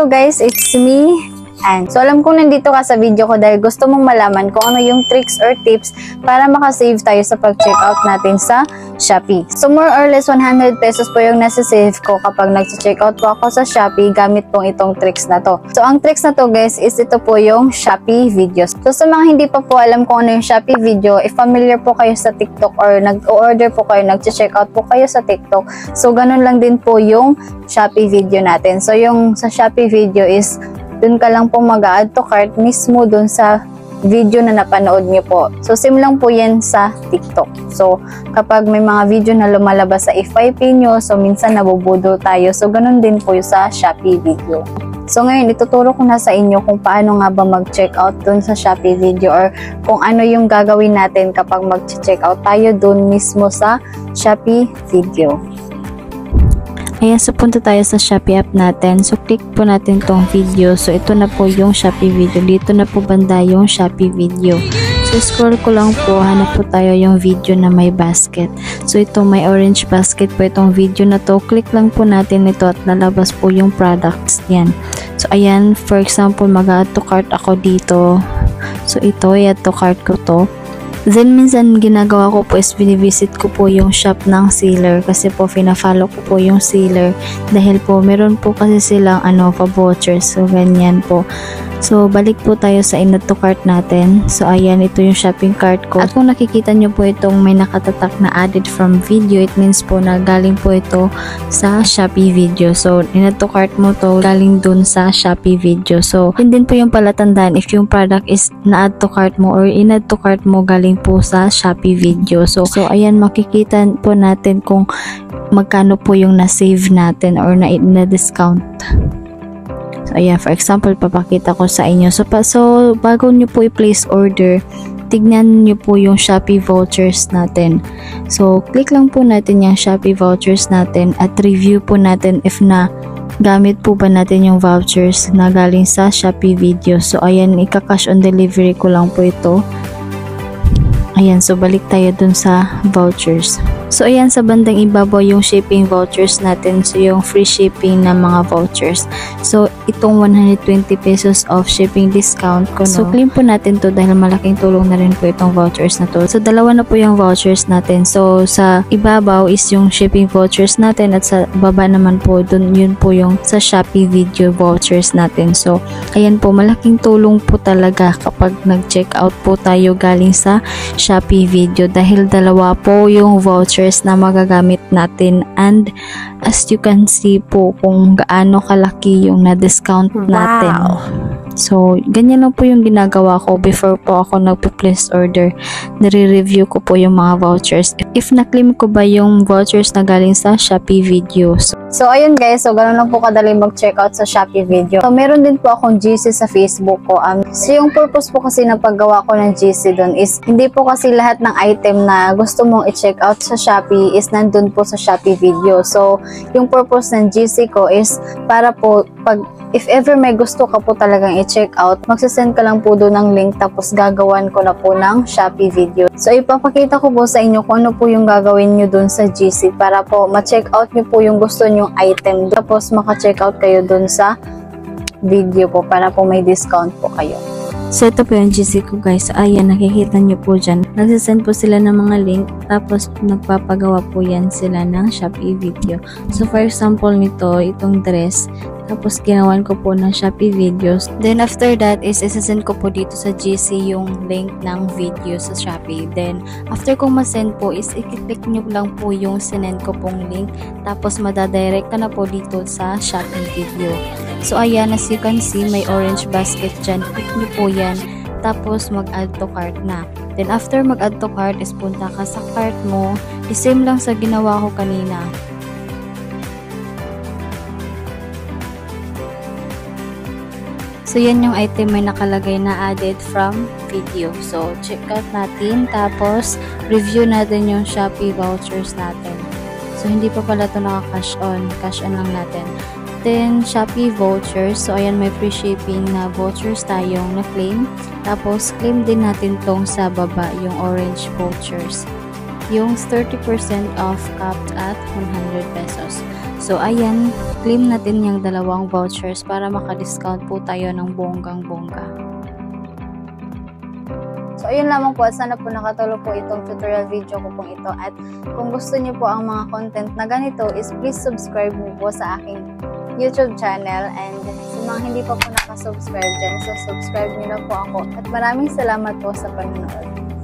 Hello guys, it's me. And so alam kong nandito ka sa video ko dahil gusto mong malaman kung ano yung tricks or tips para makasave tayo sa pag-checkout natin sa Shopee. So more or less 100 pesos po yung nasa-save ko kapag nag-checkout po ako sa Shopee gamit pong itong tricks na to. So ang tricks na to guys is ito po yung Shopee videos. So sa mga hindi pa po alam kung ano yung Shopee video, if familiar po kayo sa TikTok or nag-order po kayo, nag-checkout po kayo sa TikTok, so ganun lang din po yung Shopee video natin. So yung sa Shopee video is dun ka lang po mag-add to cart mismo dun sa video na napanood niyo po. So, same lang po yan sa TikTok. So, kapag may mga video na lumalabas sa FYP nyo, so minsan nabubudol tayo. So, ganun din po yung sa Shopee video. So, ngayon, ituturo ko na sa inyo kung paano nga ba mag-checkout dun sa Shopee video or kung ano yung gagawin natin kapag mag-checkout tayo dun mismo sa Shopee video. Ayan, so punta tayo sa Shopee app natin. So, click po natin tong video. So, ito na po yung Shopee video. Dito na po banda yung Shopee video. So, scroll ko lang po. Hanap po tayo yung video na may basket. So, ito may orange basket po itong video na to. Click lang po natin ito at lalabas po yung products. Yan. So, ayan. For example, mag-add to cart ako dito. So, ito, i-add to cart ko to. Then, minsan ginagawa ko po is binivisit ko po yung shop ng seller kasi po fina-follow ko po yung seller dahil po meron po kasi silang pa-vouchers. So, ganyan po. So, balik po tayo sa in-add to cart natin. So, ayan, ito yung shopping cart ko. At kung nakikita nyo po itong may nakatatak na added from video, it means po na galing po ito sa Shopee video. So, in-add to cart mo to galing dun sa Shopee video. So, yun din po yung palatandaan if yung product is na-add to cart mo or in-add to cart mo galing po sa Shopee video. So ayan, makikita po natin kung magkano po yung na-save natin or na-discount. So, ayan, for example, papakita ko sa inyo. So bago nyo po i-place order, tignan nyo po yung Shopee vouchers natin. So, click lang po natin yung Shopee vouchers natin at review po natin if na gamit po ba natin yung vouchers na galing sa Shopee video. So, ayan, ika-cash on delivery ko lang po ito. Ayan, so balik tayo dun sa vouchers. So, ayan, sa bandang ibabaw yung shipping vouchers natin. So, yung free shipping na mga vouchers. So, itong 120 pesos of shipping discount ko, no? So, claim po natin to dahil malaking tulong na rin po itong vouchers na to. So, dalawa na po yung vouchers natin. So, sa ibabaw is yung shipping vouchers natin at sa baba naman po, dun yun po yung sa Shopee video vouchers natin. So, ayan po, malaking tulong po talaga kapag nag-check out po tayo galing sa Shopee video dahil dalawa po yung vouchers na magagamit natin and as you can see po kung gaano kalaki yung na-discount natin. Wow. So, ganyan lang po yung ginagawa ko before po ako nagpo-place order. Nire-review ko po yung mga vouchers. If na-claim ko ba yung vouchers na galing sa Shopee videos. So, ayun guys. So, ganun lang po kadali mag-checkout sa Shopee video. So, meron din po akong GC sa Facebook ko. So, yung purpose po kasi na paggawa ko ng GC doon is hindi po kasi lahat ng item na gusto mong i-checkout sa Shopee is nandun po sa Shopee video. So, yung purpose ng GC ko is para po if ever may gusto ka po talagang i-check out, magsasend ka lang po doon ng link tapos gagawan ko na po ng Shopee video. So, ipapakita ko po sa inyo kung ano po yung gagawin nyo doon sa GC para po ma-check out nyo po yung gusto nyong item. Tapos, maka-check out kayo doon sa video po para po may discount po kayo. So, ito po yung GC ko guys. Ayan, nakikita nyo po dyan. Nagsasend po sila ng mga link. Tapos, nagpapagawa po yan sila ng Shopee video. So, for example nito, itong dress. Tapos, ginawan ko po ng Shopee videos. Then, after that is isasend ko po dito sa GC yung link ng video sa Shopee. Then, after kong masend po is i-click nyo lang po yung sinend ko pong link. Tapos, madadirect ka na po dito sa Shopee video. So, ayan, as you can see, may orange basket dyan. Click nyo po yan. Tapos, mag-add to cart na. Then, after mag-add to cart is punta ka sa cart mo. Same lang sa ginawa ko kanina. So, yan yung item may nakalagay na added from video. So, check out natin. Tapos, review natin yung Shopee vouchers natin. So, hindi pa pala ito naka-cash on. Cash on lang natin. Then, Shopee vouchers. So, ayan, may free shipping na vouchers tayong na-claim. Tapos, claim din natin tong sa baba, yung orange vouchers. Yung 30% off capped at 100 pesos. So ayan, claim natin yung dalawang vouchers para maka-discount po tayo ng bonggang-bongga. So, ayun lamang po at sana po nakatulong po itong tutorial video ko pong ito. At kung gusto niyo po ang mga content na ganito is please subscribe niyo po sa aking YouTube channel. And sa mga hindi pa po nakasubscribe dyan, so subscribe niyo na po ako. At maraming salamat po sa panonood.